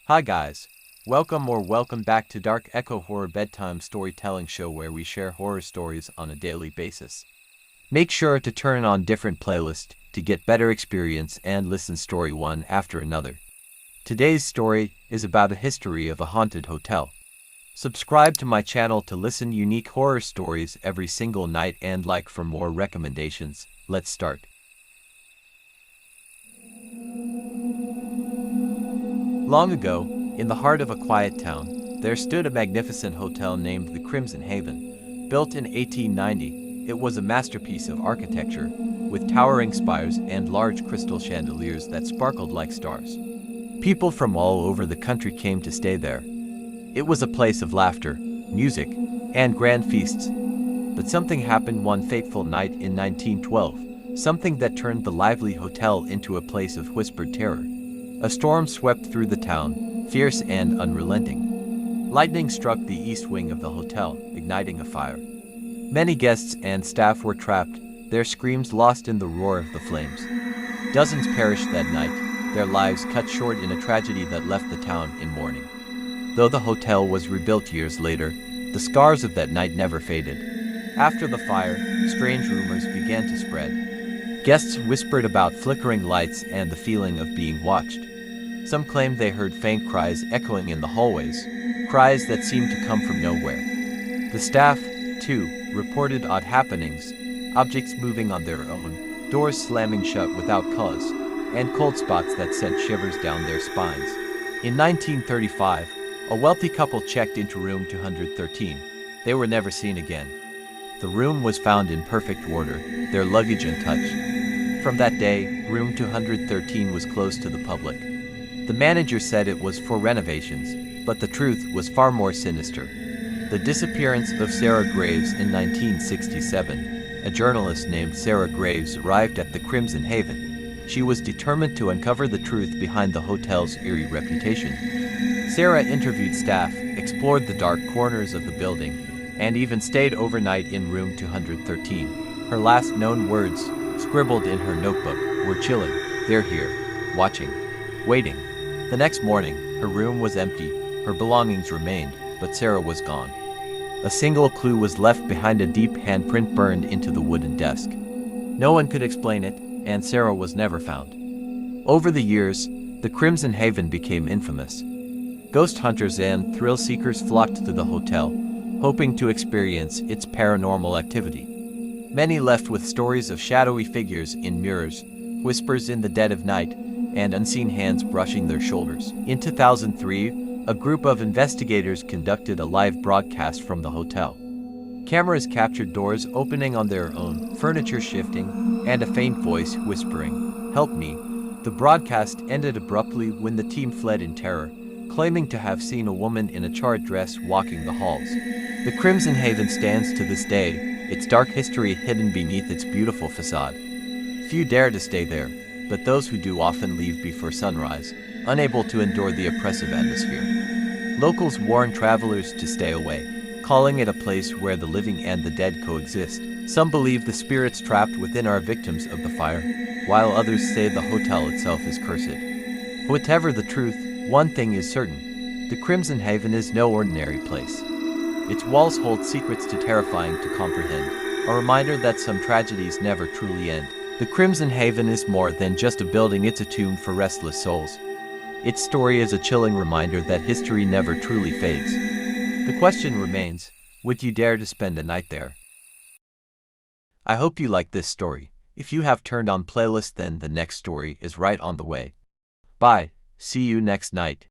Hi guys, welcome back to Dark Echo Horror Bedtime Storytelling Show where we share horror stories on a daily basis. Make sure to turn on different playlists to get better experience and listen story one after another. Today's story is about a history of a haunted hotel. Subscribe to my channel to listen unique horror stories every single night and like for more recommendations. Let's start. Long ago, in the heart of a quiet town, there stood a magnificent hotel named the Crimson Haven. Built in 1890, it was a masterpiece of architecture, with towering spires and large crystal chandeliers that sparkled like stars. People from all over the country came to stay there. It was a place of laughter, music, and grand feasts. But something happened one fateful night in 1912, something that turned the lively hotel into a place of whispered terror. A storm swept through the town, fierce and unrelenting. Lightning struck the east wing of the hotel, igniting a fire. Many guests and staff were trapped, their screams lost in the roar of the flames. Dozens perished that night, their lives cut short in a tragedy that left the town in mourning. Though the hotel was rebuilt years later, the scars of that night never faded. After the fire, strange rumors began to spread. Guests whispered about flickering lights and the feeling of being watched. Some claimed they heard faint cries echoing in the hallways, cries that seemed to come from nowhere. The staff, too, reported odd happenings, objects moving on their own, doors slamming shut without cause, and cold spots that sent shivers down their spines. In 1935, a wealthy couple checked into room 213. They were never seen again. The room was found in perfect order, their luggage untouched. From that day, room 213 was closed to the public. The manager said it was for renovations, but the truth was far more sinister. The disappearance of Sarah Graves in 1967. A journalist named Sarah Graves arrived at the Crimson Haven. She was determined to uncover the truth behind the hotel's eerie reputation. Sarah interviewed staff, explored the dark corners of the building, and even stayed overnight in room 213. Her last known words, scribbled in her notebook, were chilling. "They're here, watching, waiting." The next morning, her room was empty, her belongings remained, but Sarah was gone. A single clue was left behind, a deep handprint burned into the wooden desk. No one could explain it, and Sarah was never found. Over the years, the Crimson Haven became infamous. Ghost hunters and thrill seekers flocked to the hotel, hoping to experience its paranormal activity. Many left with stories of shadowy figures in mirrors, whispers in the dead of night, and unseen hands brushing their shoulders. In 2003, a group of investigators conducted a live broadcast from the hotel. Cameras captured doors opening on their own, furniture shifting, and a faint voice whispering, "Help me." The broadcast ended abruptly when the team fled in terror, claiming to have seen a woman in a charred dress walking the halls. The Crimson Haven stands to this day, its dark history hidden beneath its beautiful facade. Few dare to stay there, but those who do often leave before sunrise, unable to endure the oppressive atmosphere. Locals warn travelers to stay away, calling it a place where the living and the dead coexist. Some believe the spirits trapped within are victims of the fire, while others say the hotel itself is cursed. Whatever the truth, one thing is certain: the Crimson Haven is no ordinary place. Its walls hold secrets too terrifying to comprehend, a reminder that some tragedies never truly end. The Crimson Haven is more than just a building, it's a tomb for restless souls. Its story is a chilling reminder that history never truly fades. The question remains, would you dare to spend a night there? I hope you like this story. If you have turned on playlist, then the next story is right on the way. Bye, see you next night.